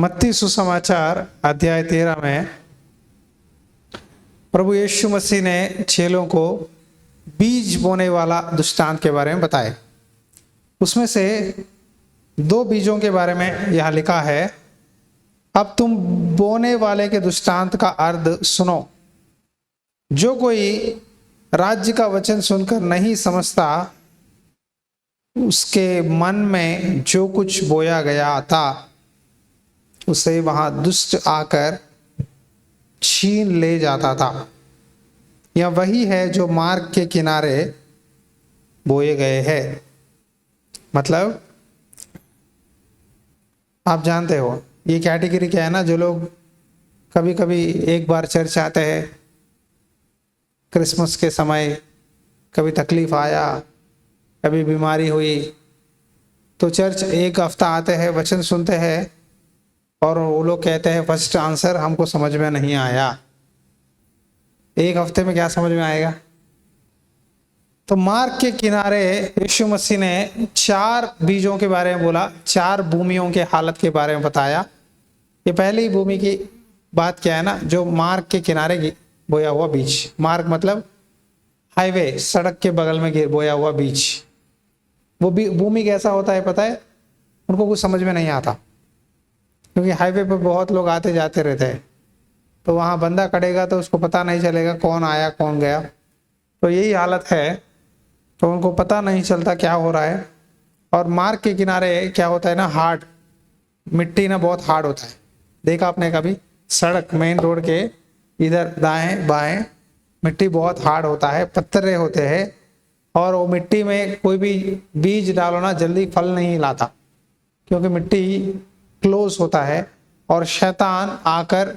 मत्ती सुसमाचार अध्याय 13 में प्रभु यीशु मसीह ने चेलों को बीज बोने वाला दृष्टांत के बारे में बताए। उसमें से 2 बीजों के बारे में यह लिखा है, अब तुम बोने वाले के दृष्टांत का अर्थ सुनो। जो कोई राज्य का वचन सुनकर नहीं समझता, उसके मन में जो कुछ बोया गया था उसे वहां दुष्ट आकर छीन ले जाता था। यह वही है जो मार्ग के किनारे बोए गए हैं। मतलब आप जानते हो ये कैटेगरी क्या है ना, जो लोग कभी कभी एक बार चर्च आते हैं, क्रिसमस के समय कभी तकलीफ आया, कभी बीमारी हुई, तो चर्च एक हफ्ता आते हैं, वचन सुनते हैं और वो लोग कहते हैं फर्स्ट आंसर हमको समझ में नहीं आया। एक हफ्ते में क्या समझ में आएगा? तो मार्ग के किनारे यीशु मसीह ने 4 बीजों के बारे में बोला, 4 भूमियों के हालत के बारे में बताया। ये पहली भूमि की बात क्या है ना, जो मार्ग के किनारे बोया हुआ बीज। मार्ग मतलब हाईवे, सड़क के बगल में बोया हुआ बीज। वो भूमि कैसा होता है पता है? उनको कुछ समझ में नहीं आता, क्योंकि हाईवे पर बहुत लोग आते जाते रहते हैं, तो वहाँ बंदा खड़ेगा तो उसको पता नहीं चलेगा कौन आया कौन गया। तो यही हालत है, तो उनको पता नहीं चलता क्या हो रहा है। और मार्ग के किनारे क्या होता है ना, हार्ड मिट्टी ना बहुत हार्ड होता है। देखा आपने कभी? सड़क मेन रोड के इधर दाएं बाएं मिट्टी बहुत हार्ड होता है, पत्थरे होते हैं, और वो मिट्टी में कोई भी बीज डालो ना जल्दी फल नहीं लाता, क्योंकि मिट्टी क्लोज होता है और शैतान आकर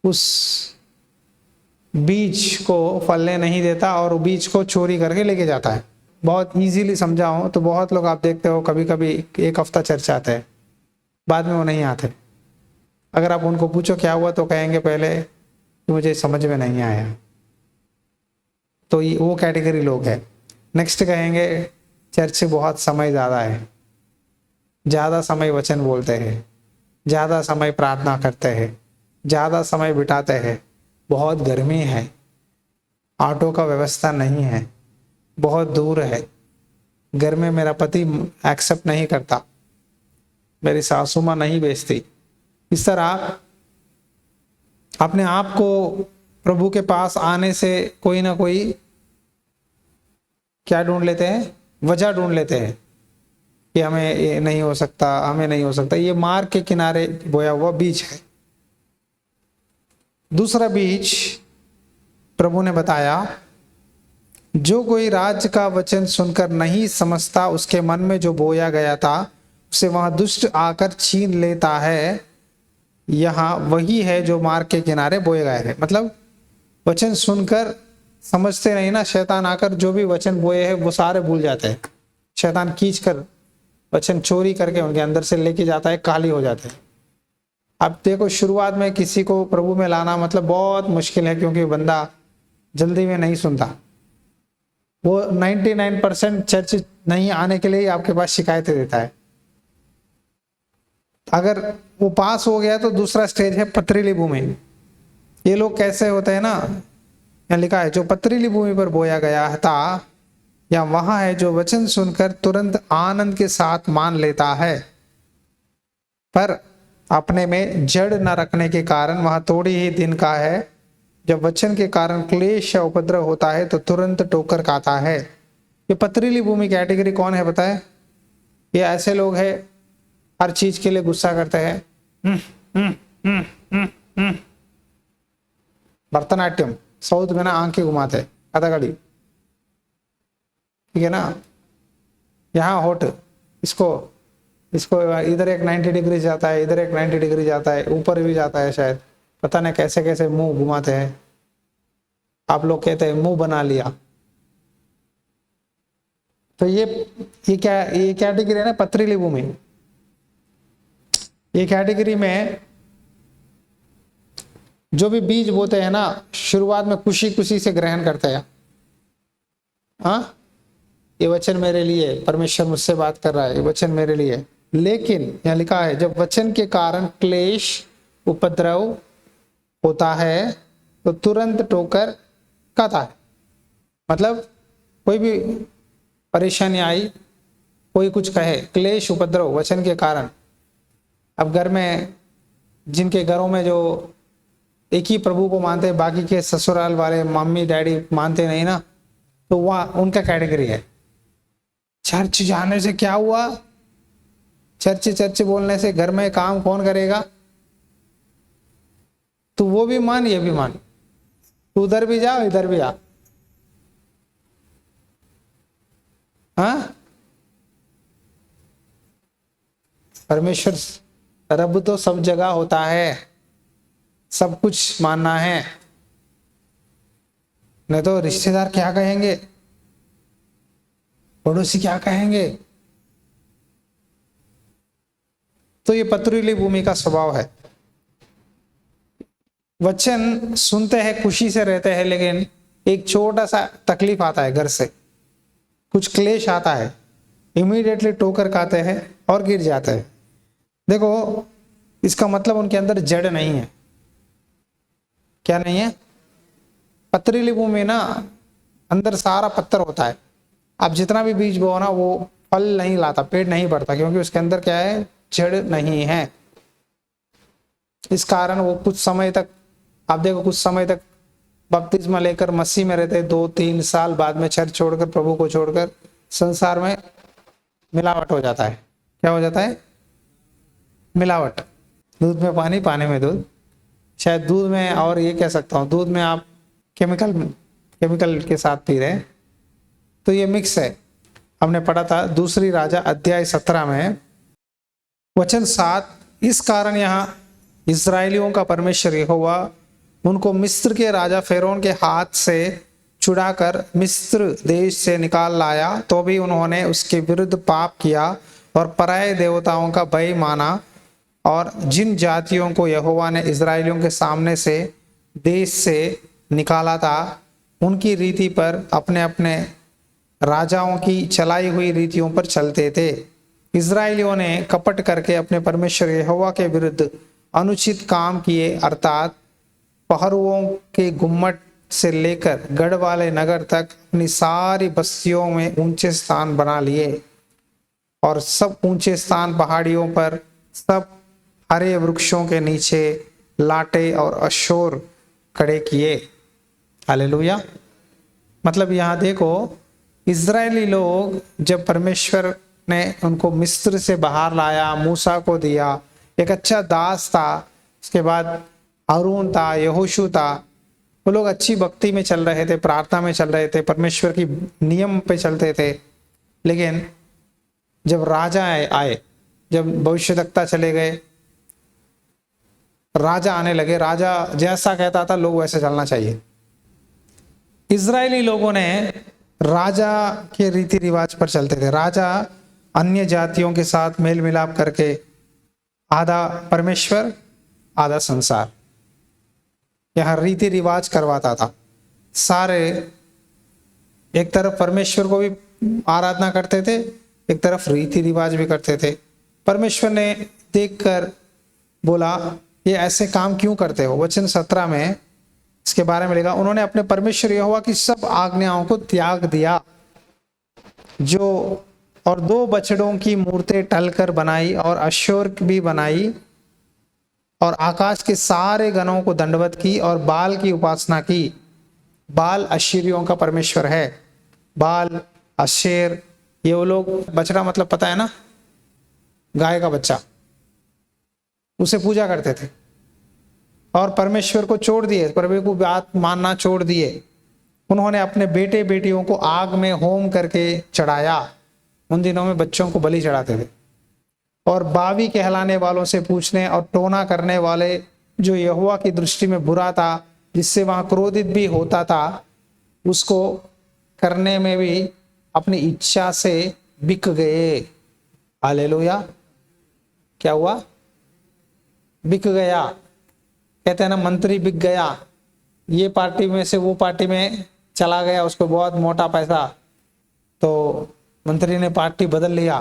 उस बीज को फलने नहीं देता और वो बीज को चोरी करके लेके जाता है। बहुत इजीली समझाऊं तो बहुत लोग आप देखते हो कभी कभी एक हफ्ता चर्च आते हैं, बाद में वो नहीं आते। अगर आप उनको पूछो क्या हुआ तो कहेंगे पहले मुझे समझ में नहीं आया। तो ये वो कैटेगरी लोग है। नेक्स्ट कहेंगे चर्च से बहुत समय ज़्यादा है, ज़्यादा समय वचन बोलते हैं, ज़्यादा समय प्रार्थना करते हैं, ज़्यादा समय बिताते हैं, बहुत गर्मी है, ऑटो का व्यवस्था नहीं है, बहुत दूर है, घर में मेरा पति एक्सेप्ट नहीं करता, मेरी सासू माँ नहीं भेजती। इस तरह अपने आप को प्रभु के पास आने से कोई ना कोई क्या ढूंढ लेते हैं, वजह ढूंढ लेते हैं कि हमें ये नहीं हो सकता, हमें नहीं हो सकता। ये मार्ग के किनारे बोया हुआ बीज है। दूसरा बीज प्रभु ने बताया, जो कोई राज्य का वचन सुनकर नहीं समझता, उसके मन में जो बोया गया था उसे वहां दुष्ट आकर छीन लेता है। यहाँ वही है जो मार्ग के किनारे बोए गए हैं। मतलब वचन सुनकर समझते नहीं ना, शैतान आकर जो भी वचन बोए हैं वो सारे भूल जाते हैं। शैतान खींच कर वचन चोरी करके उनके अंदर से लेके जाता है, काली हो जाते हैं। अब देखो शुरुआत में किसी को प्रभु में लाना मतलब बहुत मुश्किल है, क्योंकि बंदा जल्दी में नहीं सुनता। वो 99% चर्च नहीं आने के लिए आपके पास शिकायतें देता है। अगर वो पास हो गया तो दूसरा स्टेज है पथरीली भूमि। ये लोग कैसे होते हैं ना, यहाँ लिखा है जो पथरीली भूमि पर बोया गया था, या वहां है जो वचन सुनकर तुरंत आनंद के साथ मान लेता है, पर अपने में जड़ न रखने के कारण वह थोड़ी ही दिन का है। जब वचन के कारण क्लेश या उपद्रव होता है तो तुरंत ठोकर खाता है। ये पथरीली भूमि कैटेगरी कौन है पता है? ये ऐसे लोग हैं हर चीज के लिए गुस्सा करते हैं। भरतनाट्यम साउथ में ना आंखें घुमाते, कथकली, ठीक है ना, यहाँ होट, इसको इधर एक 90 डिग्री जाता है, इधर एक 90 डिग्री जाता है, ऊपर भी जाता है शायद, पता नहीं कैसे कैसे मुंह घुमाते हैं। आप लोग कहते हैं मुंह बना लिया। तो ये कैटेगरी है ना पथरीली भूमि। ये कैटेगरी में जो भी बीज बोते हैं ना, शुरुआत में खुशी खुशी से ग्रहण करते हैं। हाँ, ये वचन मेरे लिए, परमेश्वर मुझसे बात कर रहा है, ये वचन मेरे लिए, लेकिन यहाँ लिखा है जब वचन के कारण क्लेश उपद्रव होता है तो तुरंत टोकर खाता है। मतलब कोई भी परेशानी आई, कोई कुछ कहे, क्लेश उपद्रव वचन के कारण। अब घर में जिनके घरों में जो एक ही प्रभु को मानते हैं, बाकी के ससुराल वाले मम्मी डैडी मानते नहीं ना, तो वह उनका कैटेगरी है। चर्च जाने से क्या हुआ, चर्च चर्च बोलने से घर में काम कौन करेगा, तो वो भी मान ये भी मान, तू उधर भी जा इधर भी आ। हाँ, परमेश्वर रब तो सब जगह होता है, सब कुछ मानना है, नहीं तो रिश्तेदार क्या कहेंगे, पड़ोसी क्या कहेंगे। तो ये पथरीली भूमि का स्वभाव है। वचन सुनते हैं, खुशी से रहते हैं, लेकिन एक छोटा सा तकलीफ आता है, घर से कुछ क्लेश आता है, इमीडिएटली ठोकर खाते हैं और गिर जाते हैं। देखो, इसका मतलब उनके अंदर जड़ नहीं है। क्या नहीं है? पथरीली भूमि ना, अंदर सारा पत्थर होता है। आप जितना भी बीज बोओ ना, वो फल नहीं लाता, पेड़ नहीं बढ़ता, क्योंकि उसके अंदर क्या है, जड़ नहीं है। इस कारण वो कुछ समय तक, आप देखो, कुछ समय तक बपतिस्मा लेकर मसीह में रहते, 2-3 साल बाद में चर्च छोड़कर, प्रभु को छोड़कर संसार में मिलावट हो जाता है। क्या हो जाता है? मिलावट। दूध में पानी, पानी में दूध, शायद दूध में, और ये कह सकता हूँ, दूध में आप केमिकल के साथ पी रहे हैं, तो ये मिक्स है। हमने पढ़ा था दूसरी राजा अध्याय 17 में वचन 7, इस कारण यहाँ इस्राएलियों का परमेश्वर यहोवा उनको मिस्र के राजा फेरोन के हाथ से छुड़ाकर मिस्र देश से निकाल लाया, तो भी उन्होंने उसके विरुद्ध पाप किया और पराये देवताओं का भय माना। और जिन जातियों को यहोवा ने इस्राएलियों के सामने से देश से निकाला था, उनकी रीति पर, अपने अपने राजाओं की चलाई हुई रीतियों पर चलते थे। इस्राएलियों ने कपट करके अपने परमेश्वर यहोवा के विरुद्ध अनुचित काम किए, अर्थात पहरुओं के गुम्मट से लेकर गढ़ वाले नगर तक अपनी सारी बस्तियों में ऊंचे स्थान बना लिए, और सब ऊंचे स्थान पहाड़ियों पर, सब हरे वृक्षों के नीचे लाटे और अशोर खड़े किए। हालेलुया। मतलब यहाँ देखो, इज़राइली लोग जब परमेश्वर ने उनको मिस्र से बाहर लाया, मूसा को दिया, एक अच्छा दास था, उसके बाद हारून था, यहोशू था, वो लोग अच्छी भक्ति में चल रहे थे, प्रार्थना में चल रहे थे, परमेश्वर की नियम पे चलते थे। लेकिन जब राजा आए, जब भविष्यद्वक्ता चले गए, राजा आने लगे, राजा जैसा कहता था लोग वैसे चलना चाहिए। इजरायली लोगों ने राजा के रीति रिवाज पर चलते थे। राजा अन्य जातियों के साथ मेल मिलाप करके आधा परमेश्वर आधा संसार, यह रीति रिवाज करवाता था। सारे एक तरफ परमेश्वर को भी आराधना करते थे, एक तरफ रीति रिवाज भी करते थे। परमेश्वर ने देखकर बोला, ये ऐसे काम क्यों करते हो? वचन 17 में इसके बारे में लिखा, उन्होंने अपने परमेश्वर यहोवा की सब आज्ञाओं को त्याग दिया, जो और 2 बछड़ों की मूर्तें टलकर बनाई और अश्शूर भी बनाई, और आकाश के सारे गणों को दंडवत की और बाल की उपासना की। बाल अश्शूरियों का परमेश्वर है। बाल, अशेर, ये वो लोग, बछड़ा मतलब पता है ना, गाय का बच्चा, उसे पूजा करते थे और परमेश्वर को छोड़ दिए, प्रभु को बात मानना छोड़ दिए। उन्होंने अपने बेटे बेटियों को आग में होम करके चढ़ाया। उन दिनों में बच्चों को बलि चढ़ाते थे। और बावी कहलाने वालों से पूछने और टोना करने वाले, जो यहोवा की दृष्टि में बुरा था, जिससे वहां क्रोधित भी होता था, उसको करने में भी अपनी इच्छा से बिक गए। हालेलुया। क्या हुआ? बिक गया। कहते हैं ना, मंत्री बिक गया, ये पार्टी में से वो पार्टी में चला गया, उसको बहुत मोटा पैसा, तो मंत्री ने पार्टी बदल लिया।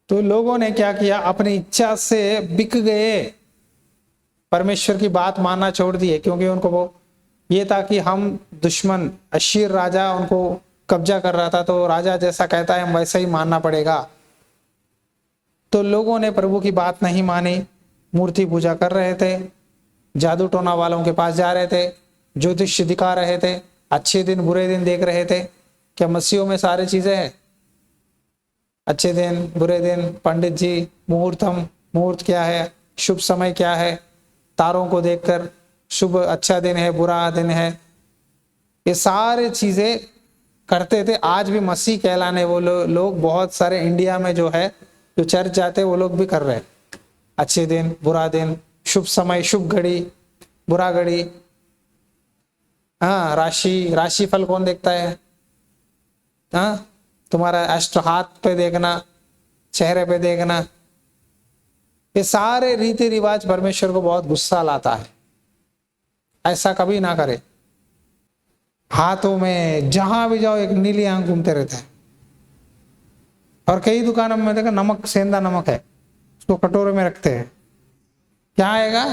तो लोगों ने क्या किया, अपनी इच्छा से बिक गए, परमेश्वर की बात मानना छोड़ दिए, क्योंकि उनको वो ये था कि हम दुश्मन अशीर राजा उनको कब्जा कर रहा था, तो राजा जैसा कहता है हम वैसा ही मानना पड़ेगा। तो लोगों ने प्रभु की बात नहीं मानी, मूर्ति पूजा कर रहे थे, जादू टोना वालों के पास जा रहे थे, ज्योतिष दिखा रहे थे, अच्छे दिन बुरे दिन देख रहे थे। क्या मसीहों में सारी चीजें हैं? अच्छे दिन बुरे दिन, पंडित जी मुहूर्त क्या है, शुभ समय क्या है, तारों को देखकर शुभ अच्छा दिन है बुरा दिन है, ये सारे चीजें करते थे। आज भी मसीह कहलाने वो लोग बहुत सारे इंडिया में जो है, जो चर्च जाते वो लोग भी कर रहे हैं। अच्छे दिन बुरा दिन, शुभ समय शुभ घड़ी बुरा घड़ी। हाँ, राशि फल कौन देखता है? हाँ, तुम्हारा एस्ट्रो हाथ पे देखना, चेहरे पे देखना, ये सारे रीति रिवाज परमेश्वर को बहुत गुस्सा लाता है। ऐसा कभी ना करे। हाथों में जहां भी जाओ एक नीली आंख घूमते रहता है। और कई दुकानों में देखो नमक, सेंधा नमक है, उसको कटोरे में रखते हैं। क्या आएगा?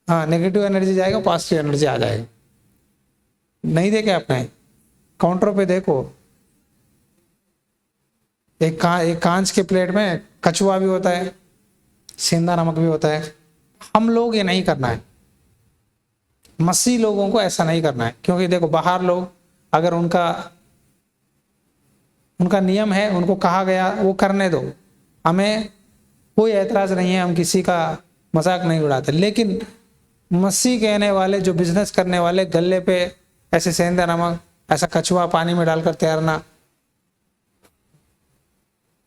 हाँ, नेगेटिव एनर्जी जाएगा, पॉजिटिव एनर्जी आ जाएगी। नहीं देखे आपने? काउंटर पे देखो, एक कांच के प्लेट में कछुआ भी होता है, सेंधा नमक भी होता है। हम लोग ये नहीं करना है, मसीह लोगों को ऐसा नहीं करना है। क्योंकि देखो बाहर लोग अगर उनका नियम है, उनको कहा गया वो करने दो, हमें कोई ऐतराज नहीं है, हम किसी का मजाक नहीं उड़ाते। लेकिन मसीह कहने वाले जो बिजनेस करने वाले, गले पे ऐसे सेंधा नमक, ऐसा कछुआ पानी में डालकर तैरना,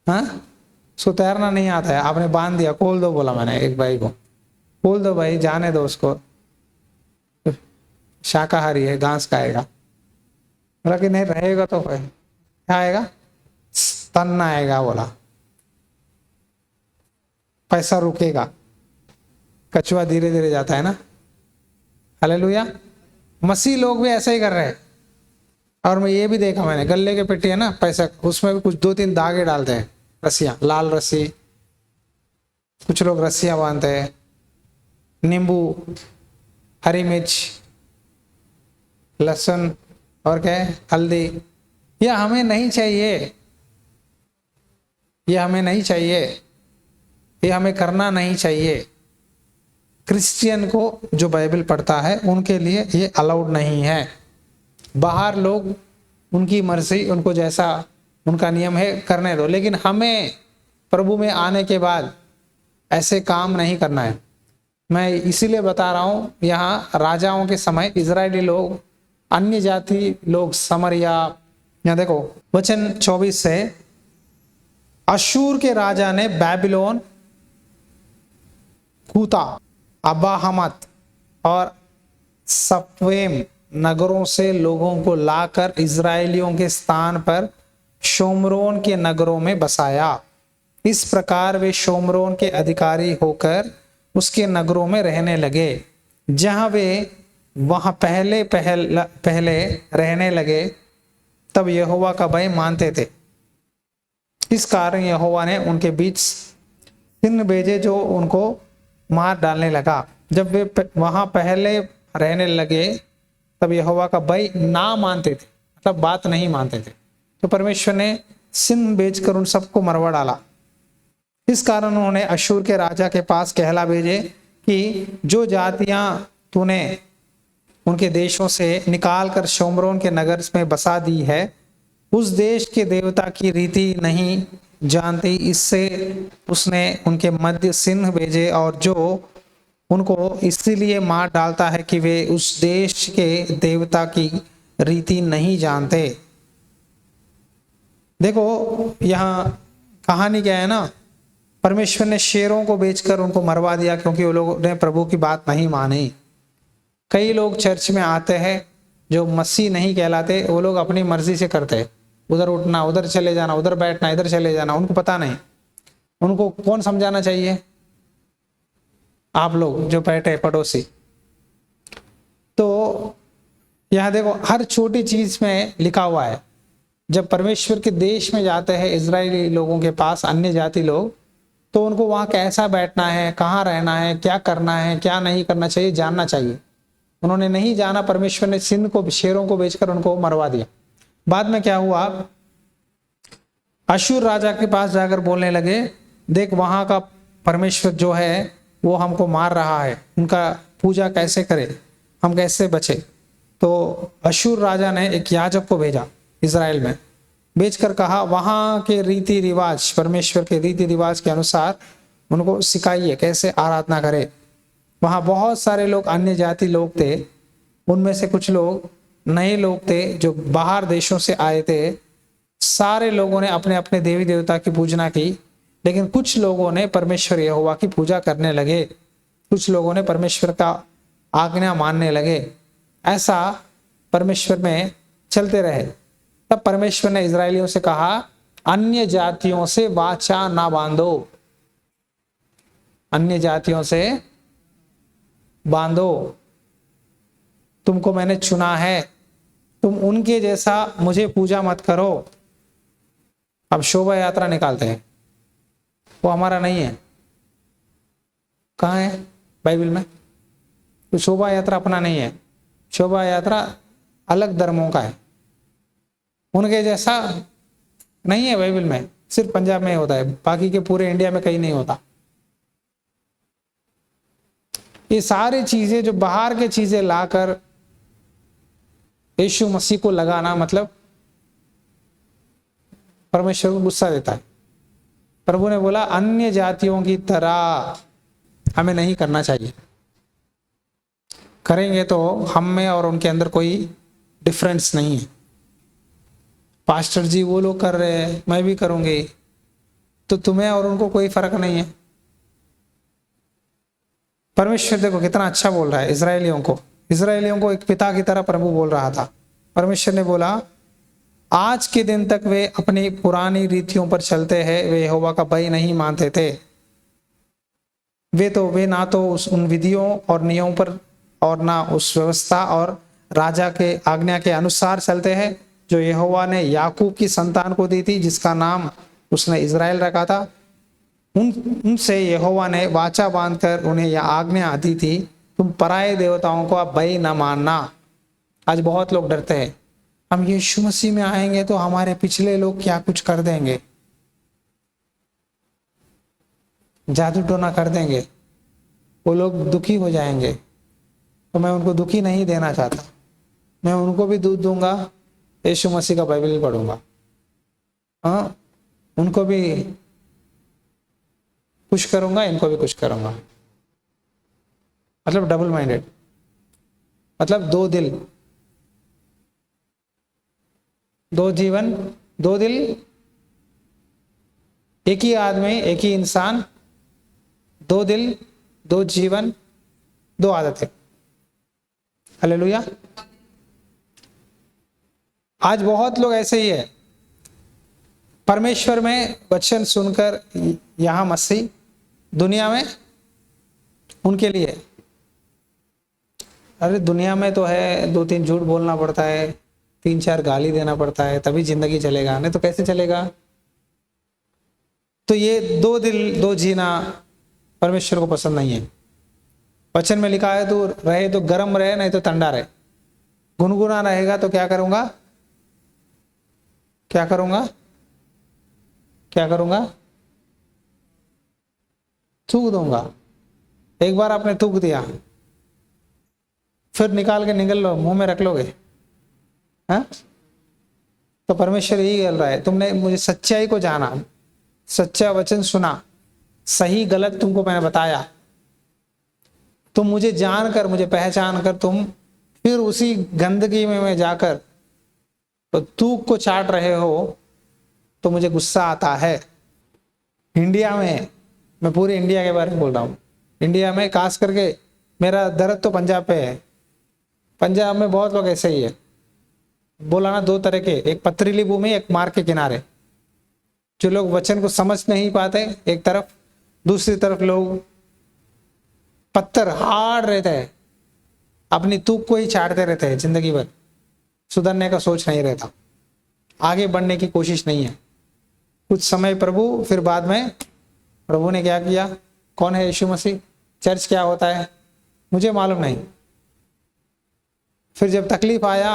हाँ, उसको तैरना नहीं आता है, आपने बांध दिया, खोल दो बोला मैंने एक भाई को, खोल दो भाई, जाने दो उसको, शाकाहारी है, घास खाएगा। बोला कि नहीं रहेगा तो फिर क्या आएगा? तन आएगा, बोला पैसा रुकेगा। कछुआ धीरे धीरे जाता है ना। हालेलुया। मसीह लोग भी ऐसा ही कर रहे हैं। और मैं ये भी देखा मैंने, गल्ले के पेटी है ना, पैसा, उसमें भी कुछ 2-3 धागे डालते हैं, रस्सियां, लाल रस्सी, कुछ लोग रस्सियां बांधते हैं, नींबू, हरी मिर्च, लहसुन और क्या है, हल्दी। यह हमें नहीं चाहिए, यह हमें नहीं चाहिए, ये हमें करना नहीं चाहिए। क्रिश्चियन को जो बाइबल पढ़ता है उनके लिए ये अलाउड नहीं है। बाहर लोग उनकी मर्जी, उनको जैसा उनका नियम है करने दो, लेकिन हमें प्रभु में आने के बाद ऐसे काम नहीं करना है। मैं इसीलिए बता रहा हूं, यहाँ राजाओं के समय इजरायली लोग, अन्य जाति लोग, समरिया, यहाँ देखो वचन 24 से, अशूर के राजा ने बैबिलोन, कूता, अबाहमत और सप्वेम नगरों से लोगों को लाकर इजरायलियों के स्थान पर शोमरोन के नगरों में बसाया। इस प्रकार वे शोमरोन के अधिकारी होकर उसके नगरों में रहने लगे। जहां वे वहां पहले रहने लगे, तब यहोवा का भय मानते थे। इस कारण यहोवा ने उनके बीच सिंह भेजे जो उनको मार डालने लगा। जब वे वहां पहले रहने लगे, तब यहोवा का भय ना मानते थे, मतलब बात नहीं मानते थे, तो परमेश्वर ने सिंह भेजकर उन सबको मरवा डाला। इस कारण उन्होंने अशूर के राजा के पास कहला भेजे कि जो जातियां तूने उनके देशों से निकाल कर शोमरोन के नगर में बसा दी है, उस देश के देवता की रीति नहीं जानती। इससे उसने उनके मध्य सिंह भेजे, और जो उनको इसीलिए मार डालता है कि वे उस देश के देवता की रीति नहीं जानते। देखो यहाँ कहानी क्या है ना, परमेश्वर ने शेरों को बेचकर उनको मरवा दिया, क्योंकि वो लोगों ने प्रभु की बात नहीं मानी। कई लोग चर्च में आते हैं जो मसीह नहीं कहलाते, वो लोग अपनी मर्जी से करते हैं, उधर उठना, उधर चले जाना, उधर बैठना, इधर चले जाना, उनको पता नहीं। उनको कौन समझाना चाहिए? आप लोग जो बैठे पड़ोसी। तो यहां देखो हर छोटी चीज में लिखा हुआ है, जब परमेश्वर के देश में जाते हैं इजरायली लोगों के पास, अन्य जाति लोग, तो उनको वहां कैसा बैठना है, कहाँ रहना है, क्या करना है, क्या नहीं करना चाहिए, जानना चाहिए। उन्होंने नहीं जाना, परमेश्वर ने सिंध को, शेरों को बेचकर उनको मरवा दिया। बाद में क्या हुआ, अशूर राजा के पास जाकर बोलने लगे, देख वहां का परमेश्वर जो है वो हमको मार रहा है, उनका पूजा कैसे करें, हम कैसे बचे। तो अशूर राजा ने एक याजक को भेजा इजराइल में, भेजकर कहा वहां के रीति रिवाज, परमेश्वर के रीति रिवाज के अनुसार उनको सिखाइए कैसे आराधना करें। वहां बहुत सारे लोग अन्य जाति लोग थे, उनमें से कुछ लोग नए लोग थे जो बाहर देशों से आए थे। सारे लोगों ने अपने अपने देवी देवता की पूजना की, लेकिन कुछ लोगों ने परमेश्वर यहोवा की पूजा करने लगे, कुछ लोगों ने परमेश्वर का आज्ञा मानने लगे। ऐसा परमेश्वर में चलते रहे। तब परमेश्वर ने इजरायलियों से कहा, अन्य जातियों से वाचा ना बांधो, अन्य जातियों से बांधो, तुमको मैंने चुना है, तुम उनके जैसा मुझे पूजा मत करो। अब शोभा यात्रा निकालते हैं, वो हमारा नहीं है। कहाँ है बाइबल में? तो शोभा यात्रा अपना नहीं है, शोभा यात्रा अलग धर्मों का है, उनके जैसा नहीं है बाइबल में। सिर्फ पंजाब में होता है, बाकी के पूरे इंडिया में कहीं नहीं होता। ये सारी चीजें जो बाहर के चीजें लाकर यीशु मसीह को लगाना, मतलब परमेश्वर को गुस्सा देता है। प्रभु ने बोला अन्य जातियों की तरह हमें नहीं करना चाहिए, करेंगे तो हम में और उनके अंदर कोई डिफरेंस नहीं है। पास्टर जी वो लोग कर रहे हैं, मैं भी करूंगी, तो तुम्हें और उनको कोई फर्क नहीं है। परमेश्वर देखो कितना अच्छा बोल रहा है इजरायलियों को एक पिता की तरह प्रभु बोल रहा था। परमेश्वर ने बोला आज के दिन तक वे अपनी पुरानी रीतियों पर चलते हैं, वे यहोवा का भय नहीं मानते थे। वे ना तो उन विधियों और नियमों पर और ना उस व्यवस्था और राजा के आज्ञा के अनुसार चलते हैं जो यहोवा ने याकूब की संतान को दी थी, जिसका नाम उसने इजराइल रखा था। उनसे यहोवा ने वाचा बांधकर उन्हें यह आज्ञा दी थी, तुम पराये देवताओं को आप भय न मानना। आज बहुत लोग डरते हैं, हम यीशु मसीह में आएंगे तो हमारे पिछले लोग क्या कुछ कर देंगे, जादू टोना कर देंगे, वो लोग दुखी हो जाएंगे। तो मैं उनको दुखी नहीं देना चाहता, मैं उनको भी दूध दूंगा, यीशु मसीह का बाइबल पढ़ूंगा, हाँ उनको भी कुछ करूंगा, इनको भी कुछ करूंगा। मतलब डबल माइंडेड, मतलब दो दिल, दो जीवन, दो दिल, एक ही आदमी, एक ही इंसान, दो दिल, दो जीवन, दो आदतें। हालेलुया। आज बहुत लोग ऐसे ही है, परमेश्वर में वचन सुनकर यहां मसीह, दुनिया में उनके लिए, अरे दुनिया में तो है, दो तीन झूठ बोलना पड़ता है, तीन चार गाली देना पड़ता है, तभी जिंदगी चलेगा, नहीं तो कैसे चलेगा। तो ये दो दिल दो जीना परमेश्वर को पसंद नहीं है। वचन में लिखा है तो रहे तो गर्म रहे, नहीं तो ठंडा रहे। गुनगुना रहेगा तो क्या करूंगा, क्या करूंगा, क्या करूंगा, थूक दूंगा। एक बार आपने थूक दिया, फिर निकाल के निकल लो, मुंह में रख लोगे, हाँ? तो परमेश्वर यही बोल रहा है, तुमने मुझे सच्चाई को जाना, सच्चा वचन सुना, सही गलत तुमको मैंने बताया, तुम मुझे जानकर, मुझे पहचान कर तुम फिर उसी गंदगी में जाकर तो थूक को चाट रहे हो, तो मुझे गुस्सा आता है। इंडिया में, मैं पूरे इंडिया के बारे में बोल रहा हूँ, इंडिया में खास करके मेरा दर्द तो पंजाब पे है। पंजाब में बहुत लोग ऐसे ही है, बोला ना, दो तरह के, एक पथरीली भूमि, एक मार्ग के किनारे। जो लोग वचन को समझ नहीं पाते एक तरफ, दूसरी तरफ लोग पत्थर हार्ड रहते हैं, अपनी तूक को ही चाटते रहते हैं जिंदगी भर, सुधरने का सोच नहीं रहता। आगे बढ़ने की कोशिश नहीं है। कुछ समय प्रभु, फिर बाद में प्रभु ने क्या किया? कौन है यीशु मसीह? चर्च क्या होता है मुझे मालूम नहीं। फिर जब तकलीफ आया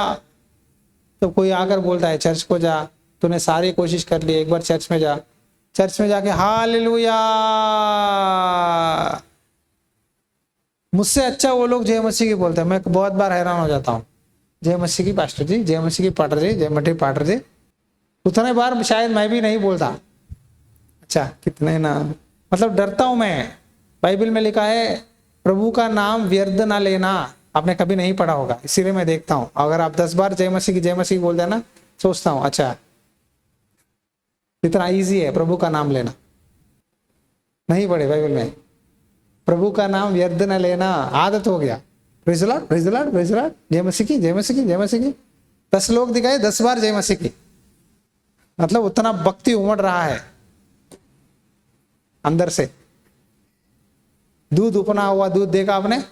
तो कोई आकर बोलता है चर्च को जा, तूने सारी कोशिश कर ली, एक बार चर्च में जा। चर्च में जाके हालेलुया, मुझसे अच्छा वो लोग जय मसीह की बोलते हैं। मैं बहुत बार हैरान हो जाता हूँ, जय मसीह की पास्टर जी, जय मसीह की पाटर जी, जय मसीह पाटर जी। उतने बार शायद मैं भी नहीं बोलता। अच्छा, कितने ना, मतलब डरता हूं मैं। बाइबल में लिखा है प्रभु का नाम व्यर्थ ना लेना, आपने कभी नहीं पढ़ा होगा, इसीलिए मैं देखता हूं। अगर आप 10 बार जय मसीह बोल देना, सोचता हूं अच्छा इतना इजी है प्रभु का नाम लेना। नहीं पढ़े बाइबल में, प्रभु का नाम व्यर्थ न लेना, आदत हो गया। Praise the Lord, praise the Lord, praise the Lord, जय मसीह की, जय मसीह की, जय मसीह की। 10 लोग दिखाए, 10 बार जय मसीह की, मतलब उतना भक्ति उमड़ रहा है अंदर से। दूध उपना हुआ दूध देखा आपने,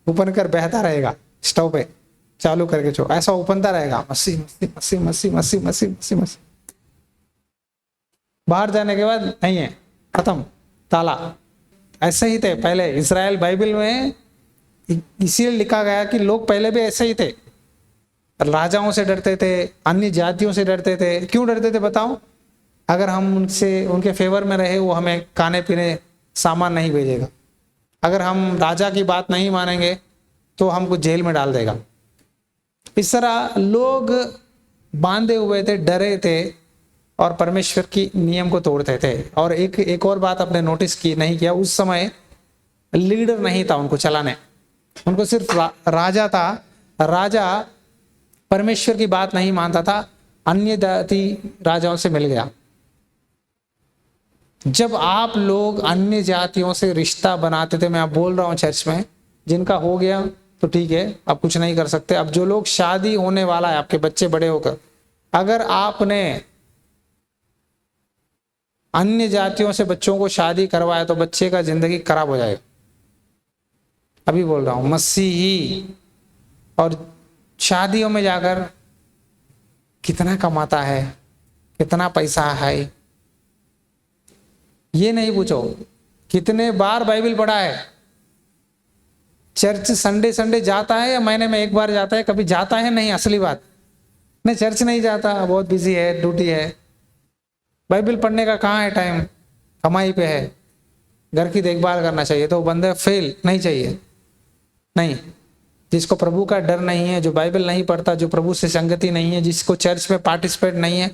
उपन कर बहता रहेगा, स्टोव पे चालू करके जो ऐसा उपनता रहेगा, मसीह मसीह मसीह मसीह मसीह मसीह मसीह मसीह। बाहर जाने के बाद नहीं है, खत्म, ताला। ऐसे ही थे पहले इजराइल। बाइबल में इसीलिए लिखा गया कि लोग पहले भी ऐसे ही थे, राजाओं से डरते थे, अन्य जातियों से डरते थे। क्यों डरते थे बताओ? अगर हम उनसे, उनके फेवर में रहे, वो हमें खाने पीने सामान नहीं भेजेगा। अगर हम राजा की बात नहीं मानेंगे तो हमको जेल में डाल देगा। इस तरह लोग बांधे हुए थे, डरे थे और परमेश्वर की नियम को तोड़ते थे। और एक और बात आपने नोटिस की नहीं किया, उस समय लीडर नहीं था उनको चलाने, उनको सिर्फ राजा था। राजा परमेश्वर की बात नहीं मानता था, अन्य जाति राजाओं से मिल गया। जब आप लोग अन्य जातियों से रिश्ता बनाते थे, मैं आप बोल रहा हूं चर्च में, जिनका हो गया तो ठीक है, आप कुछ नहीं कर सकते। अब जो लोग शादी होने वाला है, आपके बच्चे बड़े होकर, अगर आपने अन्य जातियों से बच्चों को शादी करवाया तो बच्चे का जिंदगी खराब हो जाएगा। अभी बोल रहा हूं, मसीही। और शादियों में जाकर कितना कमाता है, कितना पैसा है, ये नहीं पूछो। कितने बार बाइबल पढ़ा है, चर्च संडे संडे जाता है या महीने में एक बार जाता है, कभी जाता है नहीं। असली बात नहीं, चर्च नहीं जाता, बहुत बिजी है, ड्यूटी है। बाइबल पढ़ने का कहाँ है टाइम, कमाई पे है। घर की देखभाल करना चाहिए तो बंदे फेल नहीं चाहिए। नहीं, जिसको प्रभु का डर नहीं है, जो बाइबल नहीं पढ़ता, जो प्रभु से संगति नहीं है, जिसको चर्च में पार्टिसिपेट नहीं है,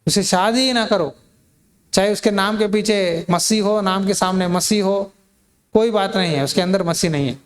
उसे शादी ही ना करो। चाहे उसके नाम के पीछे मसीह हो, नाम के सामने मसीह हो, कोई बात नहीं है, उसके अंदर मसीह नहीं है।